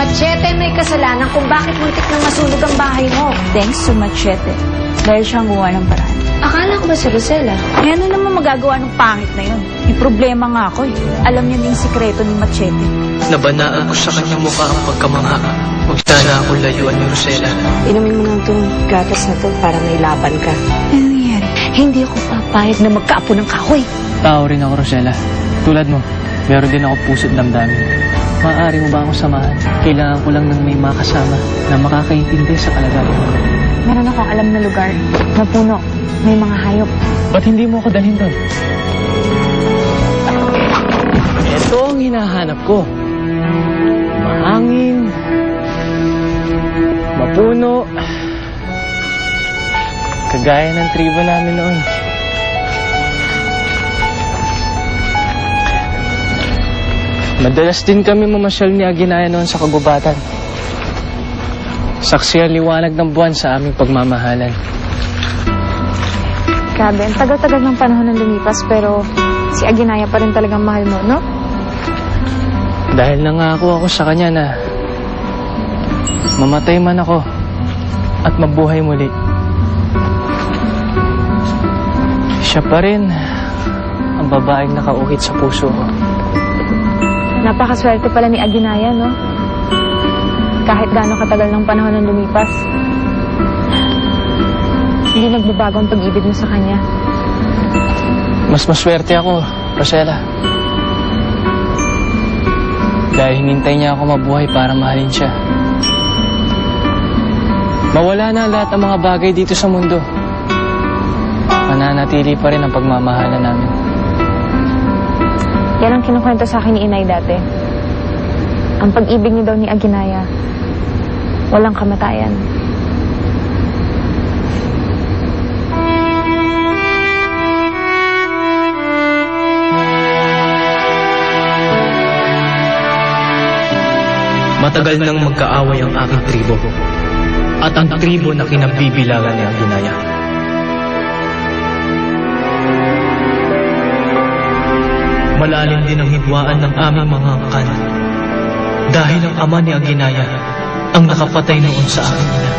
Machete may kasalanan kung bakit muntik na masunog ang bahay mo. Thanks to Machete. Dahil siyang gumawa ng paraan. Akala ko ba si Rosella? Eh, ano naman magagawa ng pangit na yun? May problema nga ako eh. Alam niya yung sikreto ni Machete. Nabanaan ko sa kanyang mukha ang pagkamangha. Huwag sana akong layuan ni Rosella. Inumin mo lang itong gatas na to para may laban ka. Ano nangyari? Hindi ako papayag na magkaapo ng kahoy. Tao rin ako, Rosella. Tulad mo, meron din ako puso't damdamin. Maaari mo ba akong samahan? Kailangan ko lang ng may makasama na makakaintindi sa kalagayan mo. Meron akong alam na lugar. Na puno. May mga hayop. Ba't hindi mo ako dalhin doon? Ito ang hinahanap ko. Mahangin. Mapuno. Kagaya ng tribo namin noon. Madalas din kami mamasyal ni Aguinaya noon sa kagubatan. Saksi ang liwanag ng buwan sa aming pagmamahalan. Grabe, ang tagal-tagal ng panahon na lumipas pero si Aguinaya pa rin talagang mahal mo, no? Dahil nangako ako sa kanya na mamatay man ako at mabuhay muli. Siya pa rin ang babaeng nakauhit sa puso ko. Napakaswerte pala ni Aguinaya, no? Kahit gaano katagal ng panahon na lumipas. Hindi nagbabago ang pag-ibig mo sa kanya. Mas maswerte ako, Rosella. Dahil hinintay niya ako mabuhay para mahalin siya. Mawala na lahat ng mga bagay dito sa mundo. Mananatili pa rin ang pagmamahalan namin. Yan ang kinukwento sa akin ni Inay dati. Ang pag-ibig niyo daw ni Aguinaya, walang kamatayan. Matagal nang magkaaway ang aking tribo at ang tribo na kinabibilangan ni Aguinaya. Malalim din ang hidwaan ng aming mga angkan dahil ang ama ni Aguinaya ang nakapatay noon sa aking ina.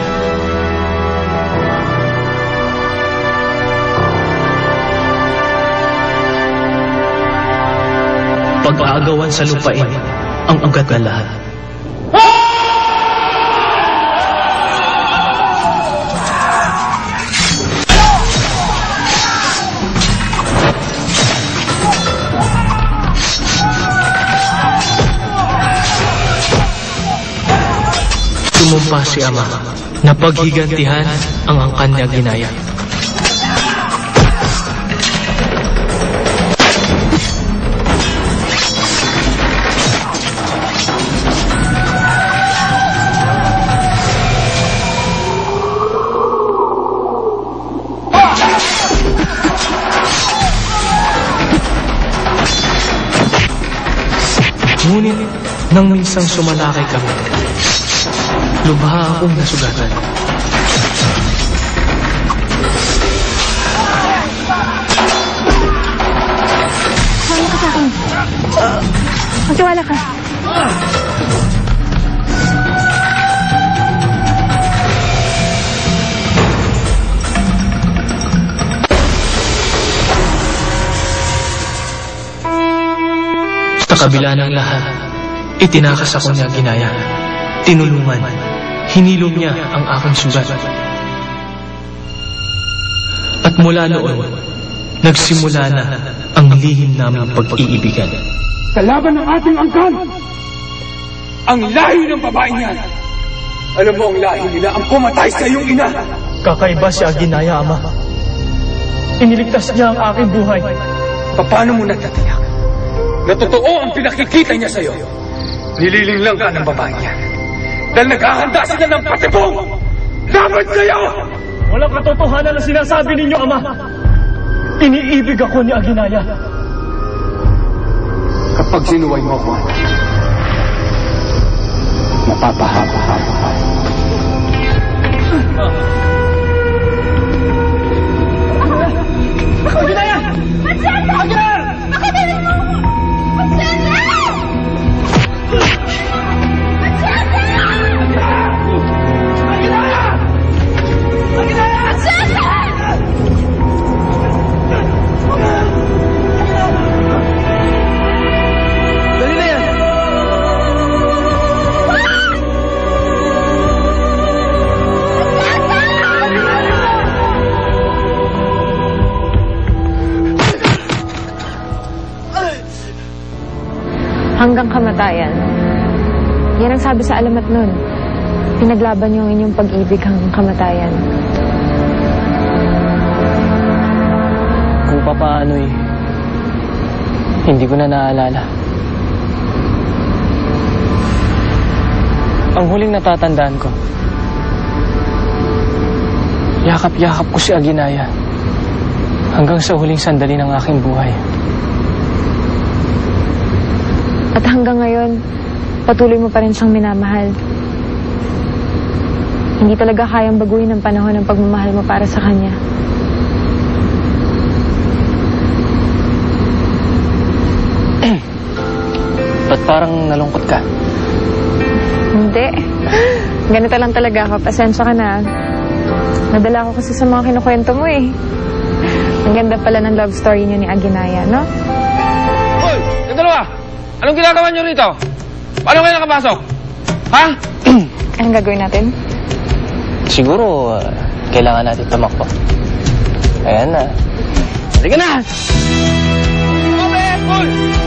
Pag-aagawan sa lupain ang ugat na lahat. Tumumpa si ama na paghigantihan ang angkan ni Aguinaya. Ngunit nang minsang sumalakay kami, lubha akong nasugatan. Wala ka sa akin. Magtiwala ka. Sa kabila ng lahat, itinakas ako ni Aguinaya. Tinulungan. Hinilom niya ang aking sugat. At mula noon, nagsimula na ang lihim naming pag-iibigan. Kalaban ng ating angkan! Ang lahi ng babaeng yan! Alam mo ang lahi nila ang pumatay sa iyong ina! Kakaiba si Aguinaya, ama. Iniligtas niya ang aking buhay. Paano mo natatiyak na totoo ang pinakikita niya sa'yo? Nililing lang ka ng babaeng yan. Dahil naghahanda sila ng patibong! Laban kayo! Walang katotohanan na sinasabi ninyo, ama. Iniibig ako ni Aguinaya. Kapag sinuway mo ako, mapapahaba-haba. Aguinaya! Aguinaya! Machete! hanggang kamatayan. Yan ang sabi sa alamat nun. Pinaglaban niyo ang inyong pag-ibig hanggang kamatayan. Kung papaano hindi ko na naalala. Ang huling natatandaan ko, yakap-yakap ko si Aguinaya hanggang sa huling sandali ng aking buhay. At hanggang ngayon, patuloy mo pa rin siyang minamahal. Hindi talaga kayang baguhin ng panahon ng pagmamahal mo para sa kanya. Ba't parang nalungkot ka? Hindi. Ganito lang talaga ako. Pasensya ka na. Nadala ko kasi sa mga kinukwento mo eh. Ang ganda pala ng love story niyo ni Aguinaya, no? Hoy! Yung dalawa! Anong ginagawa niyo rito? Paano kayo nakapasok? Ha? Anong gagawin natin? Siguro, kailangan natin tumakbo. Ayan na. Sige na! Open! Hoy!